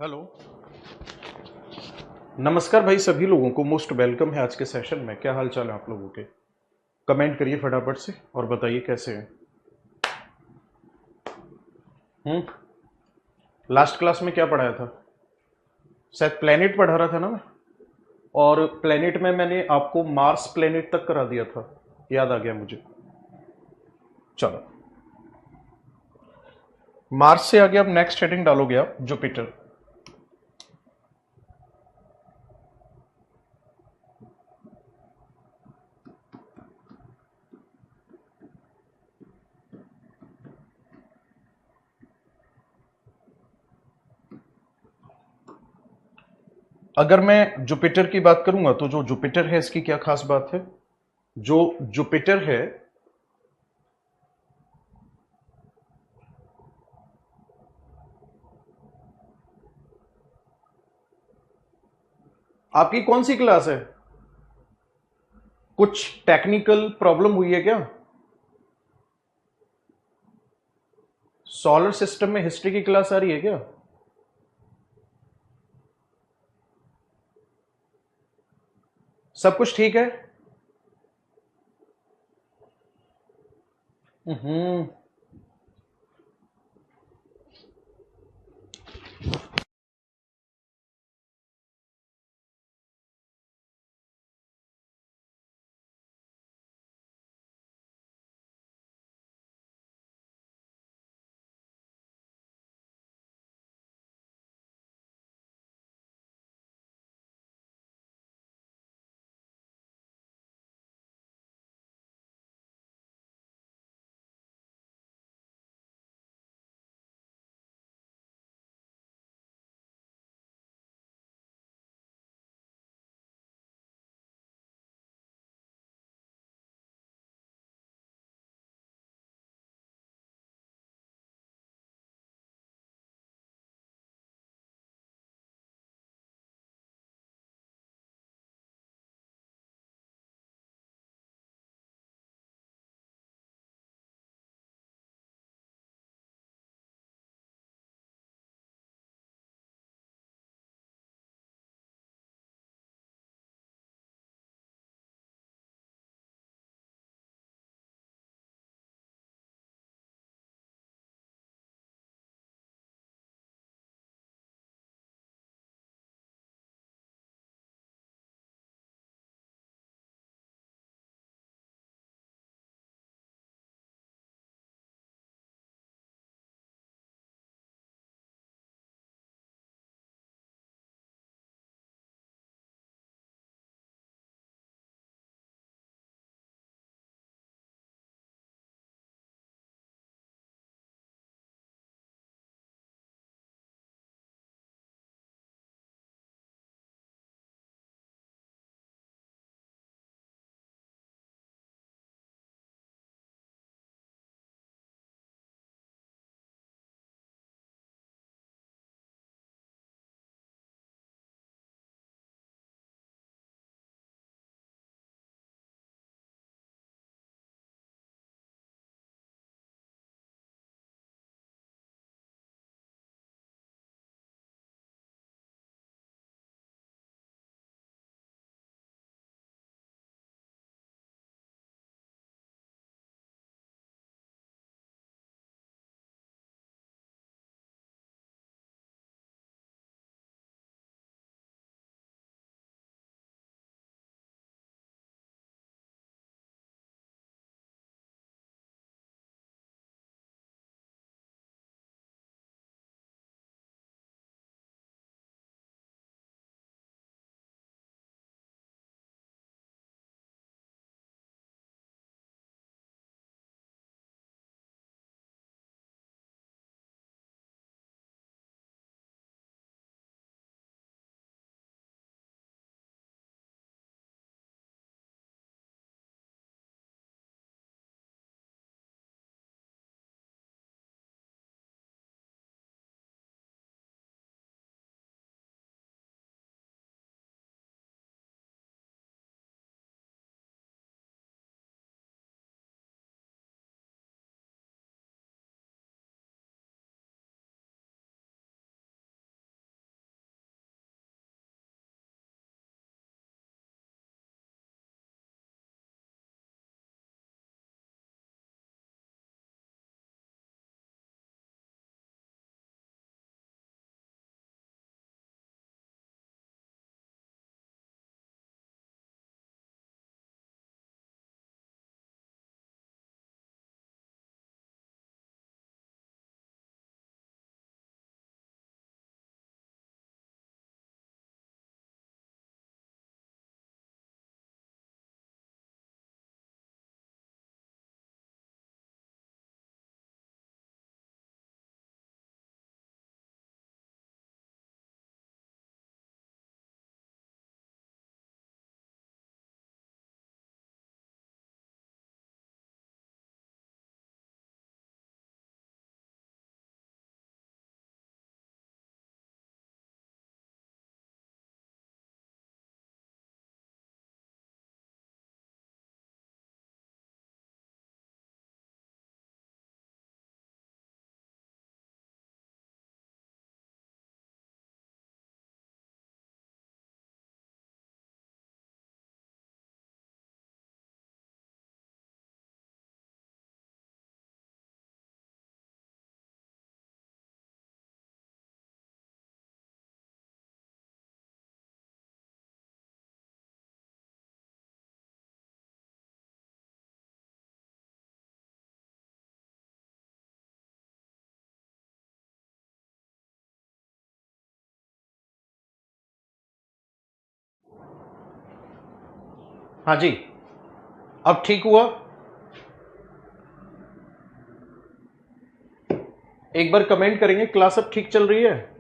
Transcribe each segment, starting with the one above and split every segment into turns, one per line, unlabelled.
Hello. नमस्कार भाई, सभी लोगों को मोस्ट वेलकम है आज के सेशन में। क्या हाल चाल है आप लोगों के? कमेंट करिए फटाफट से और बताइए कैसे हैं। हम्म। लास्ट क्लास में क्या पढ़ाया था? शायद प्लेनेट पढ़ा रहा था ना मैं। और प्लेनेट में मैंने आपको मार्स प्लेनेट तक करा दिया था, याद आ गया मुझे। चलो, मार्स से आगे अब नेक्स्ट हेडिंग डालोगे आप जुपिटर। अगर मैं जुपिटर की बात करूंगा तो जो जुपिटर है इसकी क्या खास बात है? जो जुपिटर है, आपकी कौन सी क्लास है? कुछ टेक्निकल प्रॉब्लम हुई है क्या? सोलर सिस्टम में हिस्ट्री की क्लास आ रही है क्या? सब कुछ ठीक है? हम्म। हाँ जी, अब ठीक हुआ? एक बार कमेंट करेंगे क्लास अब ठीक चल रही है?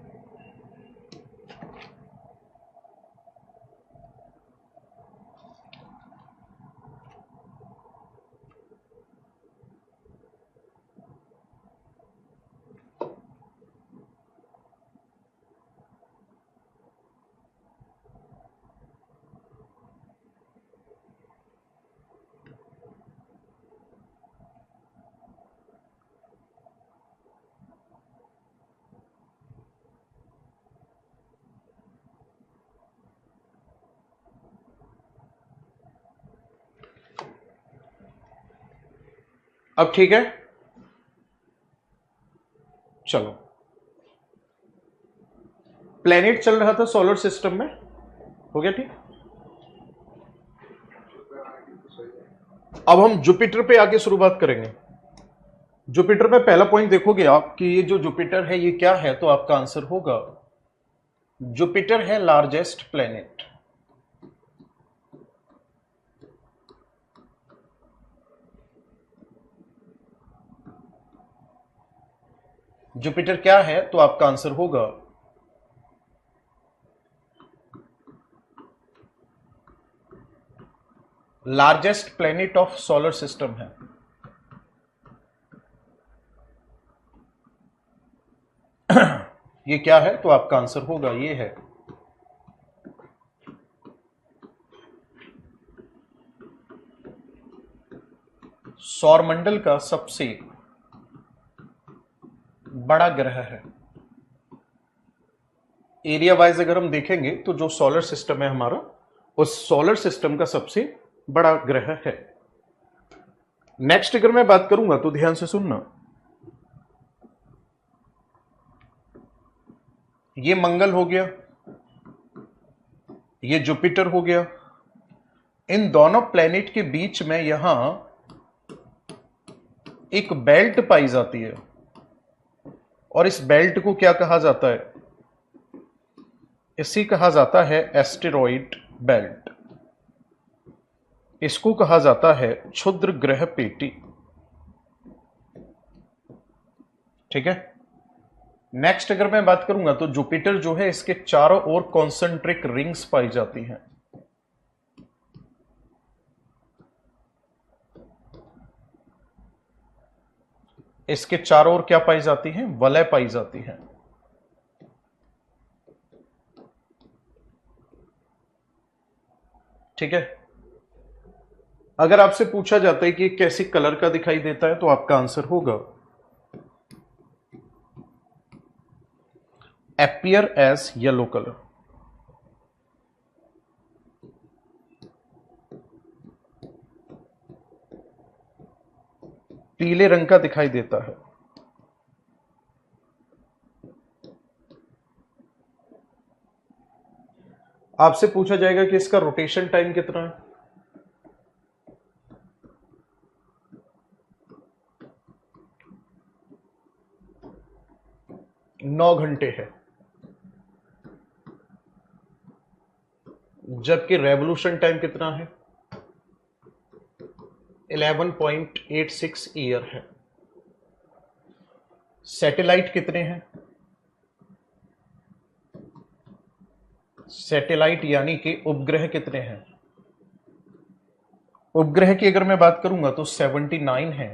अब ठीक है? चलो, प्लेनेट चल रहा था सोलर सिस्टम में, हो गया ठीक। अब हम जुपिटर पे आके शुरुआत करेंगे। जुपिटर में पहला पॉइंट देखोगे आप कि ये जो जुपिटर है ये क्या है, तो आपका आंसर होगा जुपिटर है लार्जेस्ट प्लेनेट। जुपिटर क्या है, तो आपका आंसर होगा largest planet of solar system है। ये क्या है, तो आपका आंसर होगा ये है सौरमंडल का सबसे बड़ा ग्रह है। एरिया वाइज अगर हम देखेंगे तो जो सोलर सिस्टम है हमारा, उस सोलर सिस्टम का सबसे बड़ा ग्रह है। नेक्स्ट अगर मैं बात करूंगा तो ध्यान से सुनना, ये मंगल हो गया, ये जुपिटर हो गया। इन दोनों प्लेनेट के बीच में यहां एक बेल्ट पाई जाती है, और इस बेल्ट को क्या कहा जाता है? इसी कहा जाता है एस्टेरॉइड बेल्ट। इसको कहा जाता है क्षुद्र ग्रह पेटी। ठीक है। नेक्स्ट अगर मैं बात करूंगा तो जुपिटर जो है, इसके चारों ओर कॉन्सेंट्रिक रिंग्स पाई जाती हैं। इसके चारों ओर क्या पाई जाती हैं? वलय पाई जाती हैं। ठीक है। अगर आपसे पूछा जाता है कि कैसी कलर का दिखाई देता है, तो आपका आंसर होगा appear as येलो कलर। पीले रंग का दिखाई देता है। आपसे पूछा जाएगा कि इसका रोटेशन टाइम कितना है? 9 घंटे है। जबकि रेवोल्यूशन टाइम कितना है? 11.86 ईयर है। सैटेलाइट कितने हैं? सैटेलाइट यानी कि उपग्रह कितने हैं? उपग्रह की अगर मैं बात करूंगा तो 79 है,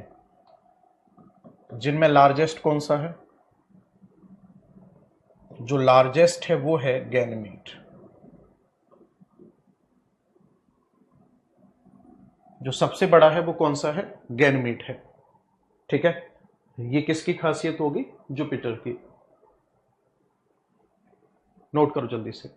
जिनमें लार्जेस्ट कौन सा है? जो लार्जेस्ट है वो है गैनमीड। जो सबसे बड़ा है वो कौन सा है? गैनमीड है। ठीक है। ये किसकी खासियत होगी? जुपिटर की। नोट करो जल्दी से।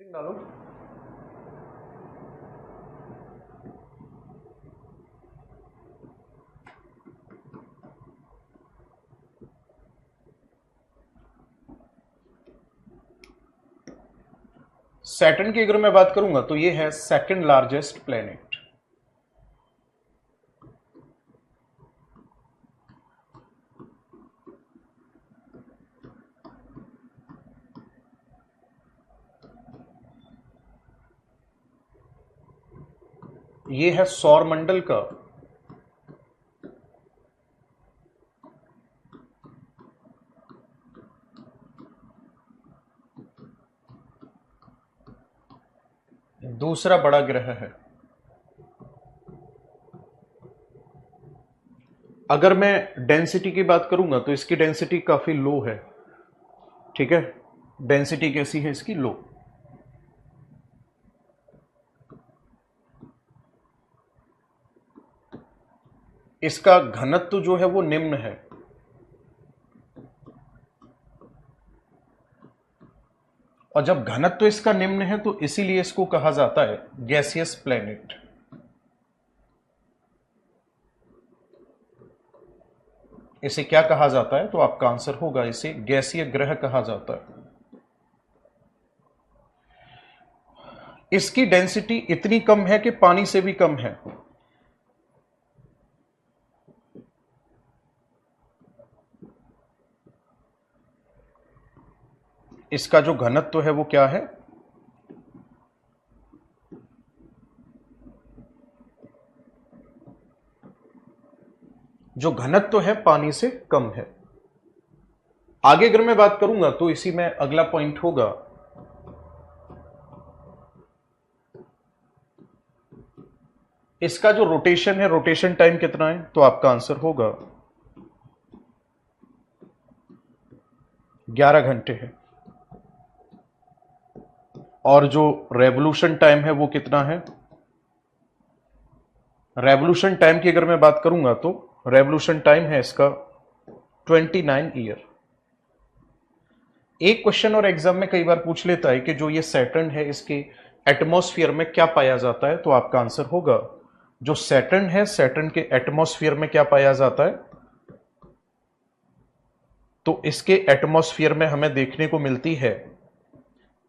डालो। सैटर्न की अगर मैं बात करूंगा तो ये है सेकंड लार्जेस्ट प्लेनेट। ये है सौरमंडल का दूसरा बड़ा ग्रह है। अगर मैं डेंसिटी की बात करूंगा तो इसकी डेंसिटी काफी लो है। ठीक है, डेंसिटी कैसी है इसकी? लो। इसका घनत्व जो है वो निम्न है। और जब घनत्व इसका निम्न है तो इसीलिए इसको कहा जाता है गैसियस प्लैनेट। इसे क्या कहा जाता है? तो आपका आंसर होगा इसे गैसीय ग्रह कहा जाता है। इसकी डेंसिटी इतनी कम है कि पानी से भी कम है। इसका जो घनत्व है वो क्या है? जो घनत्व है पानी से कम है। आगे अगर मैं बात करूंगा तो इसी में अगला पॉइंट होगा इसका जो रोटेशन है, रोटेशन टाइम कितना है? तो आपका आंसर होगा 11 घंटे है। और जो रेवोल्यूशन टाइम है वो कितना है? रेवोल्यूशन टाइम की अगर मैं बात करूंगा तो रेवोल्यूशन टाइम है इसका 29 ईयर। एक क्वेश्चन और एग्जाम में कई बार पूछ लेता है कि जो ये सैटर्न है इसके एटमॉस्फेयर में क्या पाया जाता है? तो आपका आंसर होगा जो सैटर्न है, सैटर्न के एटमॉस्फेयर में क्या पाया जाता है? तो इसके एटमॉस्फेयर में हमें देखने को मिलती है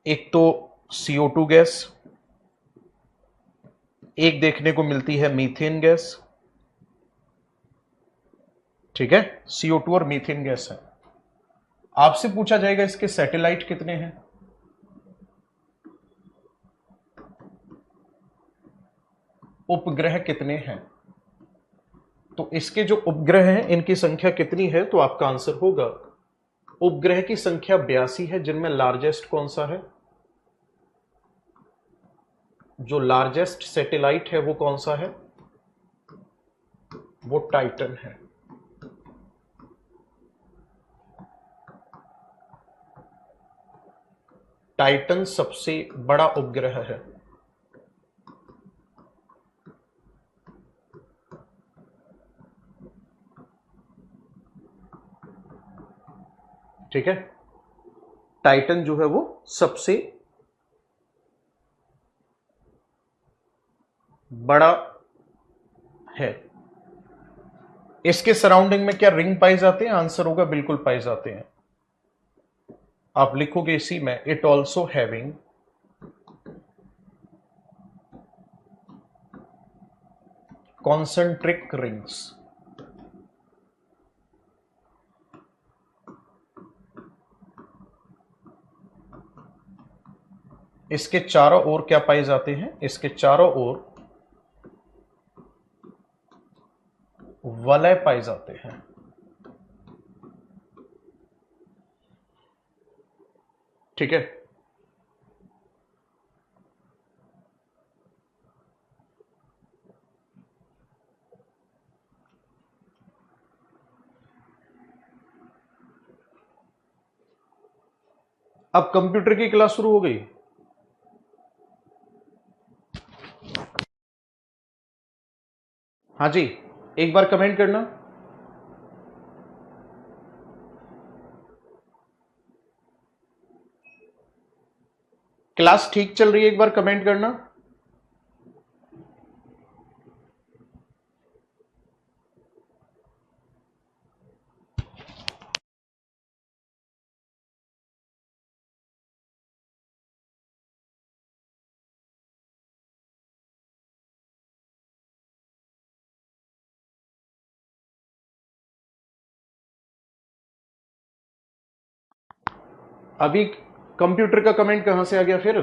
एक तो CO2 गैस, एक देखने को मिलती है मीथेन गैस। ठीक है, CO2 और मीथेन गैस है। आपसे पूछा जाएगा इसके सैटेलाइट कितने हैं? उपग्रह कितने हैं? तो इसके जो उपग्रह हैं इनकी संख्या कितनी है? तो आपका आंसर होगा उपग्रह की संख्या 82 है, जिनमें लार्जेस्ट कौन सा है? जो लार्जेस्ट सैटेलाइट है वो कौन सा है? वो टाइटन है। टाइटन सबसे बड़ा उपग्रह है। ठीक है, टाइटन जो है वो सबसे बड़ा है। इसके सराउंडिंग में क्या रिंग पाए जाते हैं? आंसर होगा बिल्कुल पाए जाते हैं। आप लिखोगे इसी में it also having concentric rings. इसके चारों ओर क्या पाए जाते हैं? इसके चारों ओर वलय पाए जाते हैं। ठीक है, अब कंप्यूटर की क्लास शुरू हो गई। हाँ जी, एक बार कमेंट करना। क्लास ठीक चल रही है, एक बार कमेंट करना। अभी कंप्यूटर का कमेंट कहां से आ गया फिर?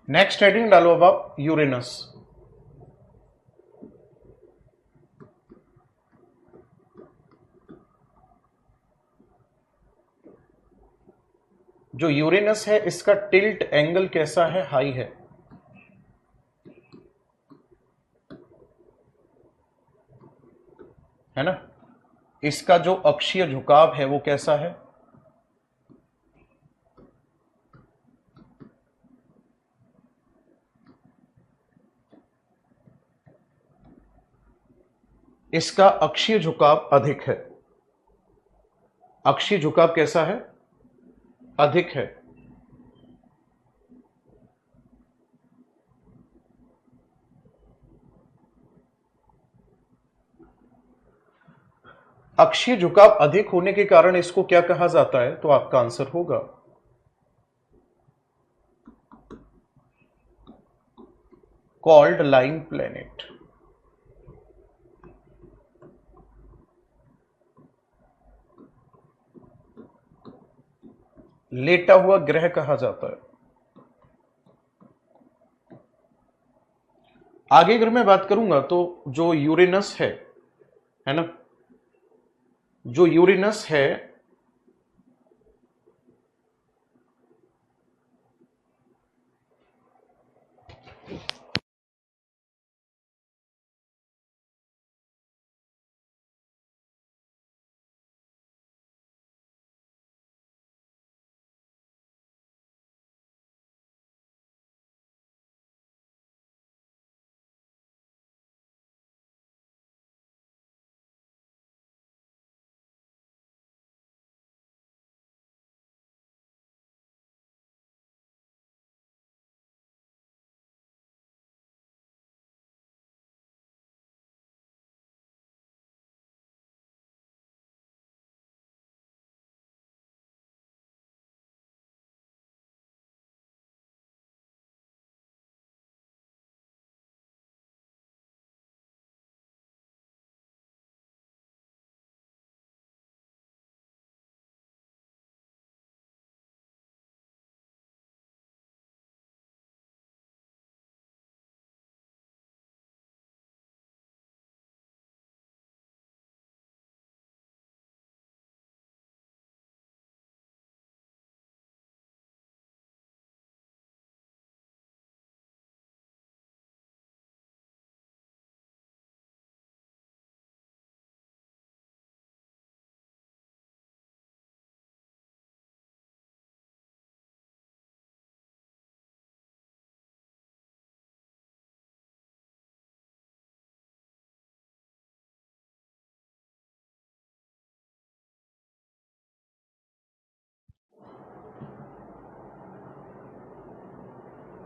नेक्स्ट हेडिंग डालो अब आप, यूरेनस। जो यूरेनस है इसका टिल्ट एंगल कैसा है? हाई है। है ना? इसका जो अक्षीय झुकाव है वो कैसा है? इसका अक्षीय झुकाव अधिक है। अक्षीय झुकाव कैसा है? अधिक है। अक्षीय झुकाव अधिक होने के कारण इसको क्या कहा जाता है? तो आपका आंसर होगा कॉल्ड लाइन प्लैनेट। लेटा हुआ ग्रह कहा जाता है। आगे अगर मैं बात करूंगा तो जो यूरेनस है ना, जो यूरेनस है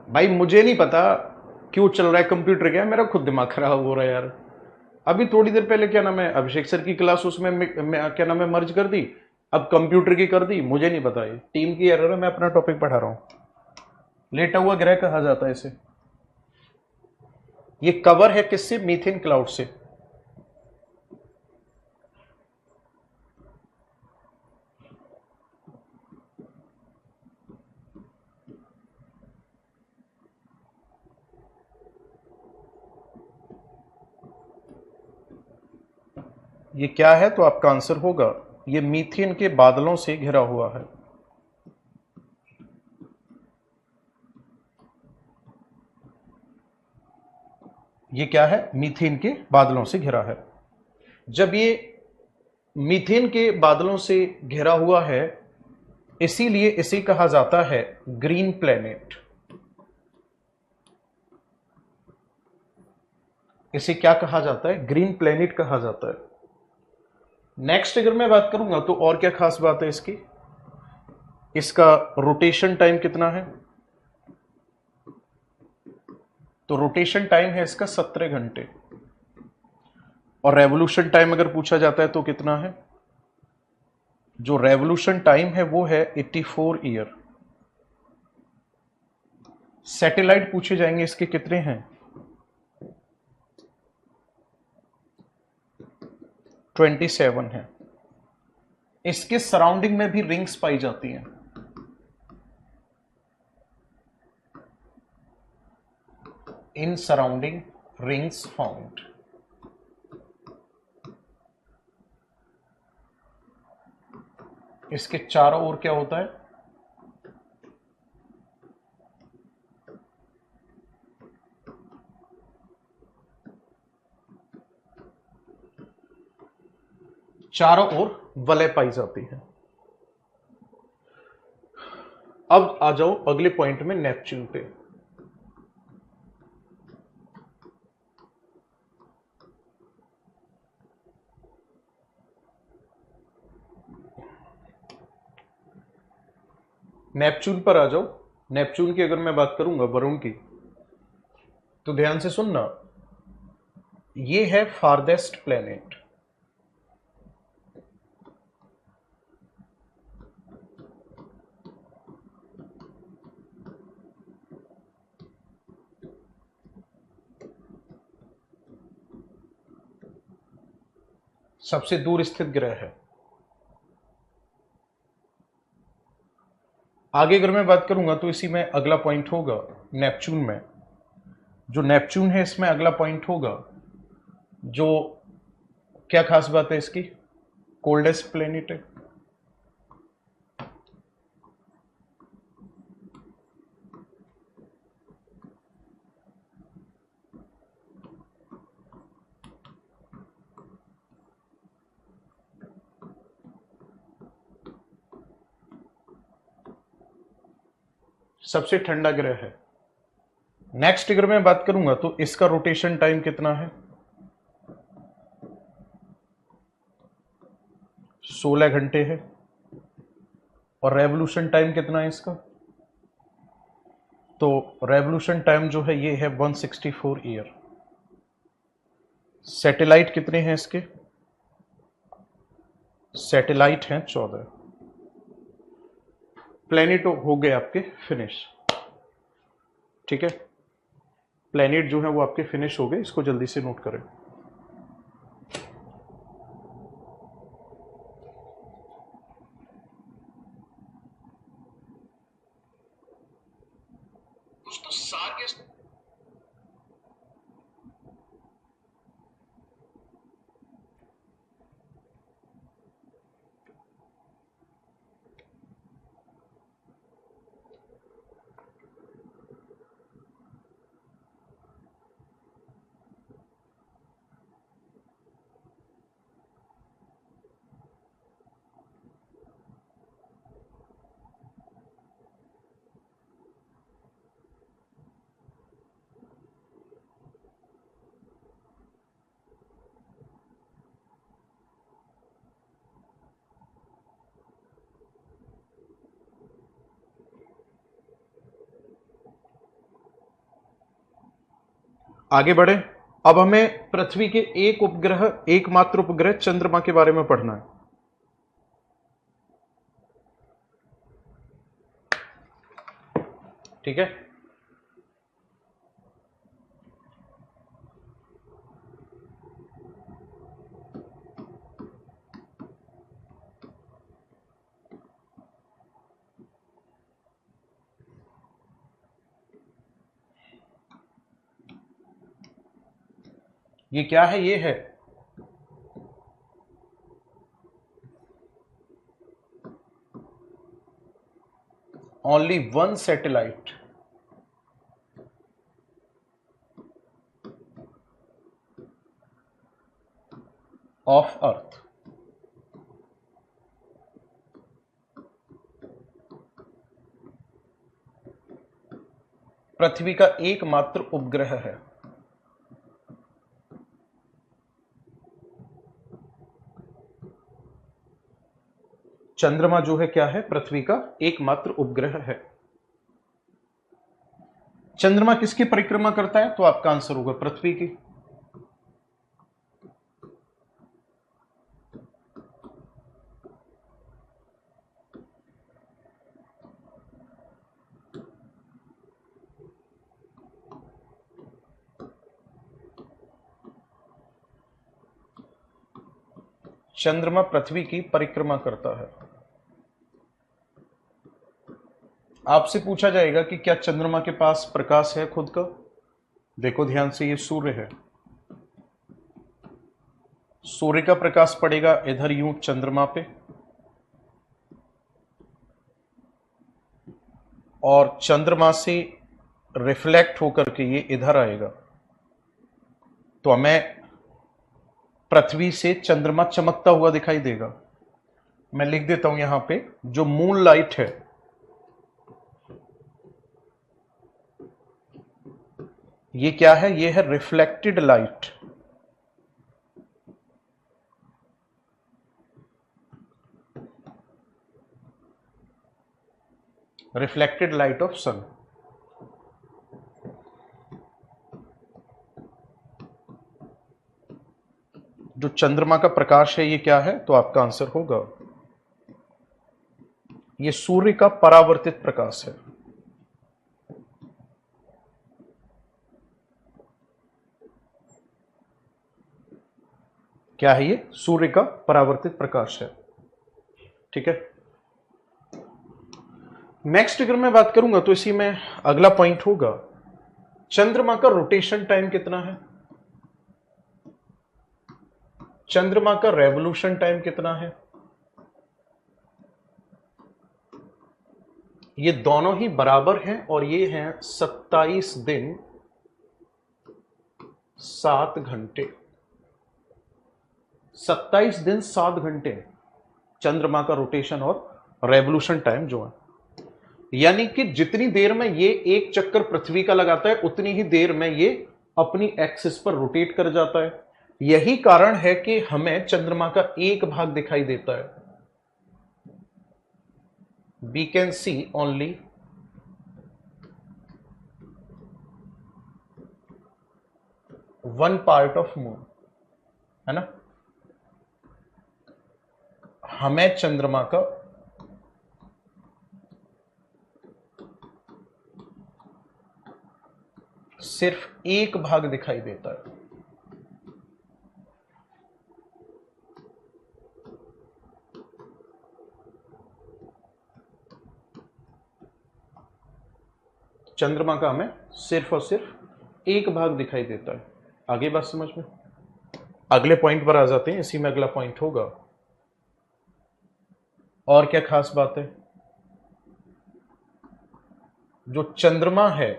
भाई मुझे नहीं पता क्यों चल रहा है कंप्यूटर, क्या मेरा खुद दिमाग खराब हो रहा है यार। अभी थोड़ी देर पहले क्या नाम है अभिषेक सर की क्लास उसमें क्या नाम है मर्ज कर दी, अब कंप्यूटर की कर दी। मुझे नहीं पता, ये टीम की एरर है, मैं अपना टॉपिक पढ़ा रहा हूं। लेटा हुआ ग्रह कहा जाता है इसे। ये कवर है किससे? मीथेन क्लाउड से। ये क्या है? तो आपका आंसर होगा ये मीथेन के बादलों से घिरा हुआ है। ये क्या है? मीथेन के बादलों से घिरा है। जब ये मीथेन के बादलों से घिरा हुआ है, इसीलिए इसे कहा जाता है ग्रीन प्लेनेट। इसे क्या कहा जाता है? ग्रीन प्लेनेट कहा जाता है। नेक्स्ट अगर मैं बात करूंगा तो और क्या खास बात है इसकी? इसका रोटेशन टाइम कितना है? तो रोटेशन टाइम है इसका 17 घंटे। और रेवोल्यूशन टाइम अगर पूछा जाता है तो कितना है? जो रेवोल्यूशन टाइम है वो है 84 ईयर। सैटेलाइट पूछे जाएंगे इसके कितने हैं? 27 है। इसके सराउंडिंग में भी रिंग्स पाई जाती हैं। In surrounding rings found. इसके चारों ओर क्या होता है? चारों ओर वलय पाई जाती है। अब आ जाओ अगले पॉइंट में, नेपच्यून पे। नेपच्यून पर आ जाओ। नेपच्यून की अगर मैं बात करूंगा, वरुण की, तो ध्यान से सुनना। ये है फारदेस्ट प्लेनेट। सबसे दूर स्थित ग्रह है। आगे अगर मैं बात करूंगा तो इसी में अगला पॉइंट होगा नेपच्यून में। जो नेपच्यून है इसमें अगला पॉइंट होगा। जो क्या खास बात है इसकी? कोल्डेस्ट प्लेनेट है। सबसे ठंडा ग्रह है। नेक्स्ट अगर मैं बात करूंगा तो इसका रोटेशन टाइम कितना है? 16 घंटे है। और रेवोल्यूशन टाइम कितना है इसका? तो रेवोल्यूशन टाइम जो है ये है 164 ईयर। सैटेलाइट कितने हैं इसके? सैटेलाइट हैं 14। प्लेनेट हो गए आपके फिनिश। ठीक है, प्लेनेट जो है वो आपके फिनिश हो गए। इसको जल्दी से नोट करें। दोस्तों सारे आगे बढ़े। अब हमें पृथ्वी के एक उपग्रह, एकमात्र उपग्रह चंद्रमा के बारे में पढ़ना है। ठीक है, ये क्या है? ये है only one satellite of Earth. पृथ्वी का एकमात्र उपग्रह है। चंद्रमा जो है क्या है? पृथ्वी का एकमात्र उपग्रह है। चंद्रमा किसकी परिक्रमा करता है? तो आपका आंसर होगा पृथ्वी की। चंद्रमा पृथ्वी की परिक्रमा करता है। आपसे पूछा जाएगा कि क्या चंद्रमा के पास प्रकाश है खुद का? देखो ध्यान से, ये सूर्य है, सूर्य का प्रकाश पड़ेगा इधर यूं चंद्रमा पे, और चंद्रमा से रिफ्लेक्ट होकर के ये इधर आएगा, तो हमें पृथ्वी से चंद्रमा चमकता हुआ दिखाई देगा। मैं लिख देता हूं यहां पे, जो मून लाइट है, ये क्या है? ये है reflected light. Reflected light of sun. जो चंद्रमा का प्रकाश है ये क्या है? तो आपका आंसर होगा ये सूर्य का परावर्तित प्रकाश है। क्या है ये? सूर्य का परावर्तित प्रकाश है। ठीक है। नेक्स्ट अगर मैं बात करूंगा तो इसी में अगला पॉइंट होगा, चंद्रमा का रोटेशन टाइम कितना है? चंद्रमा का रेवोल्यूशन टाइम कितना है? ये दोनों ही बराबर हैं और ये हैं 27 दिन 7 घंटे। 27 दिन 7 घंटे चंद्रमा का रोटेशन और रेवोल्यूशन टाइम जो है, यानी कि जितनी देर में ये एक चक्कर पृथ्वी का लगाता है उतनी ही देर में ये अपनी एक्सिस पर रोटेट कर जाता है। यही कारण है कि हमें चंद्रमा का एक भाग दिखाई देता है। We can see only one part of moon, है ना? हमें चंद्रमा का सिर्फ एक भाग दिखाई देता है। चंद्रमा का हमें सिर्फ और सिर्फ एक भाग दिखाई देता है। आगे बात समझ में? अगले पॉइंट पर आ जाते हैं, इसी में अगला पॉइंट होगा। और क्या खास बात है? जो चंद्रमा है,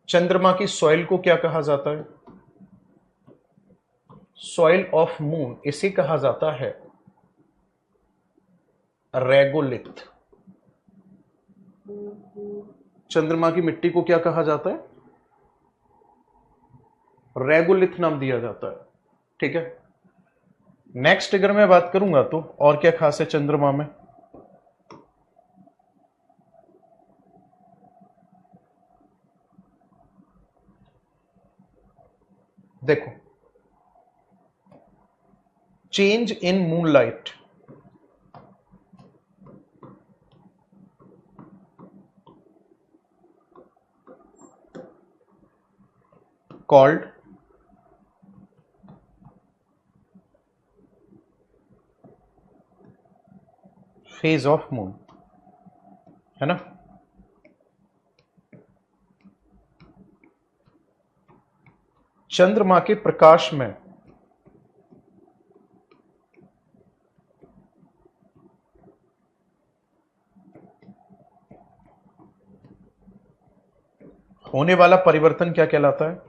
चंद्रमा की सॉइल को क्या कहा जाता है? सॉइल ऑफ मून, इसे कहा जाता है रेगोलिथ। चंद्रमा की मिट्टी को क्या कहा जाता है? रेगोलिथ नाम दिया जाता है। ठीक है। नेक्स्ट अगर मैं बात करूंगा तो और क्या खास है चंद्रमा में? देखो, change in moonlight, called phase of moon, है ना? चंद्रमा के प्रकाश में होने वाला परिवर्तन क्या कहलाता है?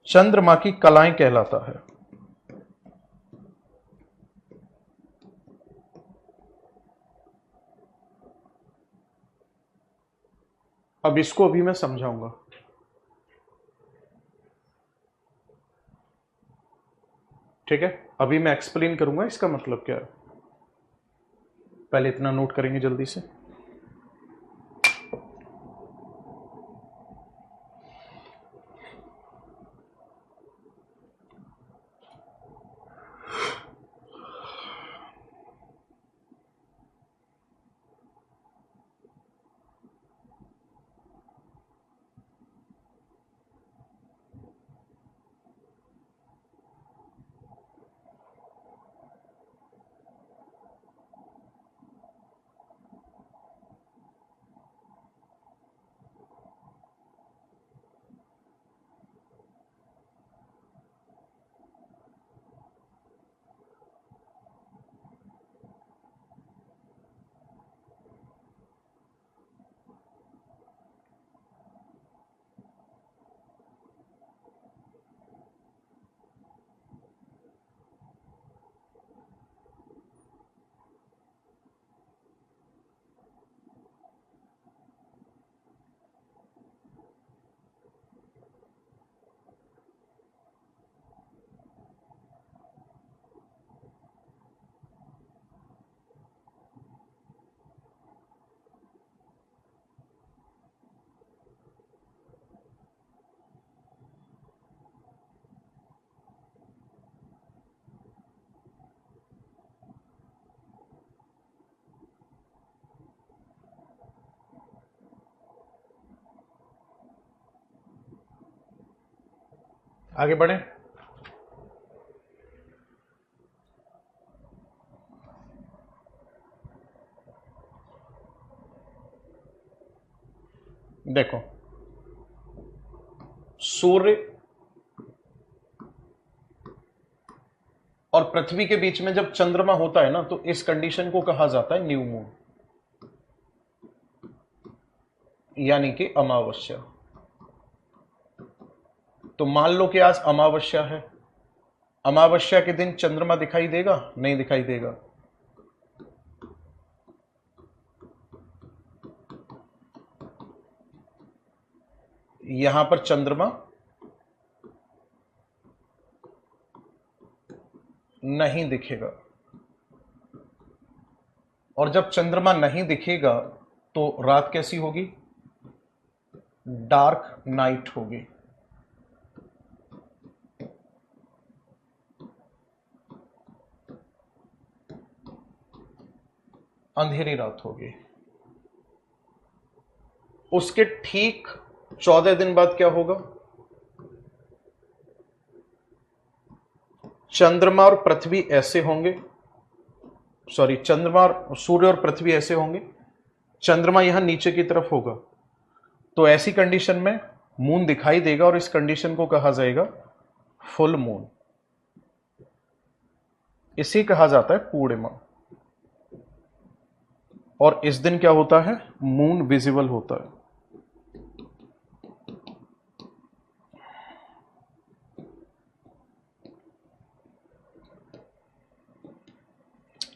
चंद्रमा की कलाएं कहलाता है। अब इसको अभी मैं समझाऊंगा। ठीक है, अभी मैं एक्सप्लेन करूंगा इसका मतलब क्या है। पहले इतना नोट करेंगे जल्दी से। आगे बढ़े। देखो, सूर्य और पृथ्वी के बीच में जब चंद्रमा होता है ना, तो इस कंडीशन को कहा जाता है न्यू मून, यानी कि अमावस्या। तो मान लो कि आज अमावस्या है। अमावस्या के दिन चंद्रमा दिखाई देगा? नहीं दिखाई देगा। यहां पर चंद्रमा नहीं दिखेगा। और जब चंद्रमा नहीं दिखेगा तो रात कैसी होगी? डार्क नाइट होगी। अंधेरी रात होगी। उसके ठीक 14 दिन बाद क्या होगा? चंद्रमा और पृथ्वी ऐसे होंगे, सॉरी, चंद्रमा और सूर्य और पृथ्वी ऐसे होंगे, चंद्रमा यहां नीचे की तरफ होगा। तो ऐसी कंडीशन में मून दिखाई देगा और इस कंडीशन को कहा जाएगा फुल मून। इसे कहा जाता है पूर्णिमा। और इस दिन क्या होता है? मून विजिबल होता है।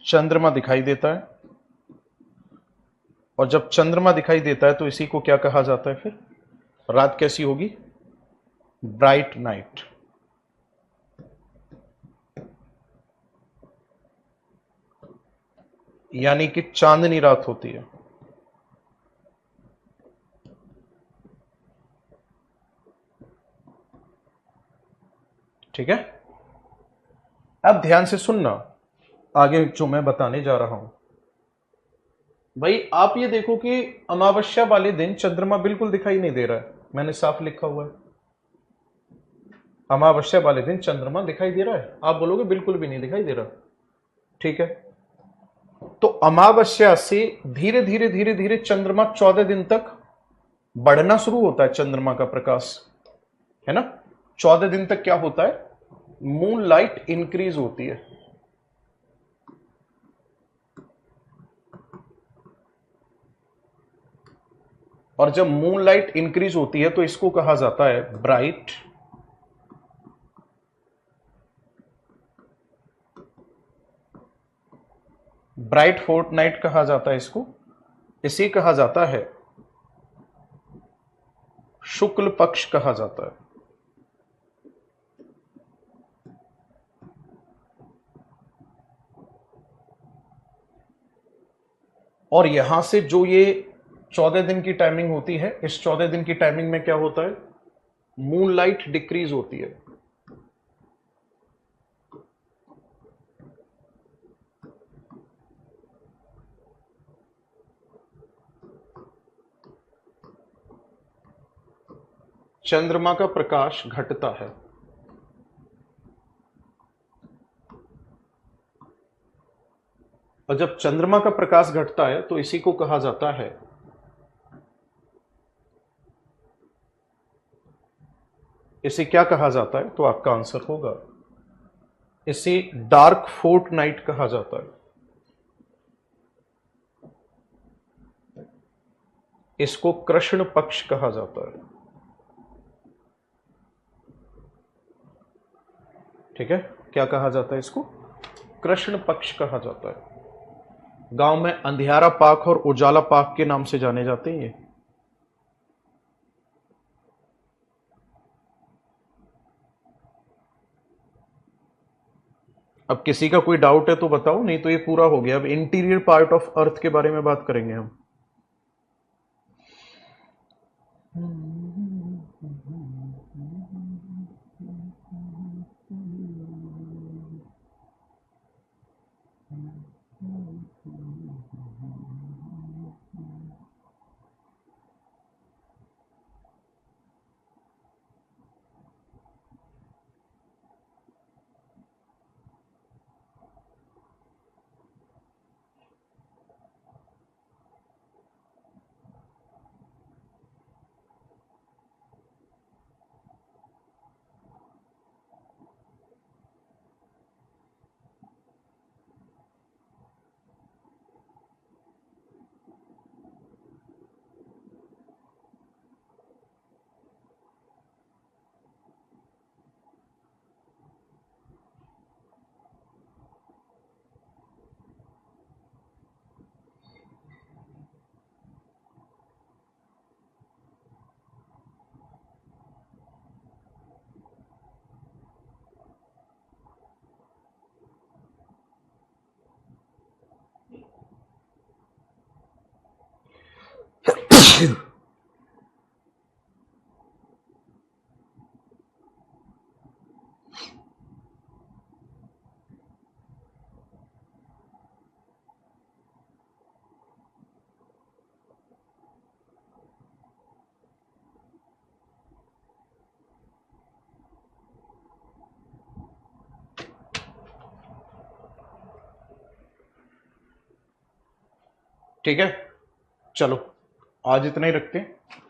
चंद्रमा दिखाई देता है, और जब चंद्रमा दिखाई देता है तो इसी को क्या कहा जाता है फिर? रात कैसी होगी? Bright night. यानी कि चांदनी रात होती है। ठीक है, अब ध्यान से सुनना आगे जो मैं बताने जा रहा हूं। भाई आप ये देखो कि अमावस्या वाले दिन चंद्रमा बिल्कुल दिखाई नहीं दे रहा है, मैंने साफ लिखा हुआ है अमावस्या वाले दिन चंद्रमा दिखाई दे रहा है। आप बोलोगे बिल्कुल भी नहीं दिखाई दे रहा। ठीक है, तो अमावस्या से धीरे धीरे धीरे धीरे चंद्रमा 14 दिन तक बढ़ना शुरू होता है। चंद्रमा का प्रकाश है ना, 14 दिन तक क्या होता है? मून लाइट इंक्रीज होती है। और जब मून लाइट इंक्रीज होती है तो इसको कहा जाता है ब्राइट ब्राइट फोर्टनाइट कहा जाता है इसको। इसी कहा जाता है शुक्ल पक्ष कहा जाता है। और यहां से जो ये 14 दिन की टाइमिंग होती है, इस 14 दिन की टाइमिंग में क्या होता है, मूनलाइट डिक्रीज होती है। चंद्रमा का प्रकाश घटता है। और जब चंद्रमा का प्रकाश घटता है तो इसी को कहा जाता है, इसे क्या कहा जाता है, तो आपका आंसर होगा, इसे डार्क फोर्ट नाइट कहा जाता है। इसको कृष्ण पक्ष कहा जाता है। ठीक है, क्या कहा जाता है इसको, कृष्ण पक्ष कहा जाता है। गांव में अंधियारा पाक और उजाला पाक के नाम से जाने जाते हैं ये। अब किसी का कोई डाउट है तो बताओ, नहीं तो ये पूरा हो गया। अब इंटीरियर पार्ट ऑफ अर्थ के बारे में बात करेंगे हम। ठीक है, चलो आज इतना ही रखते हैं।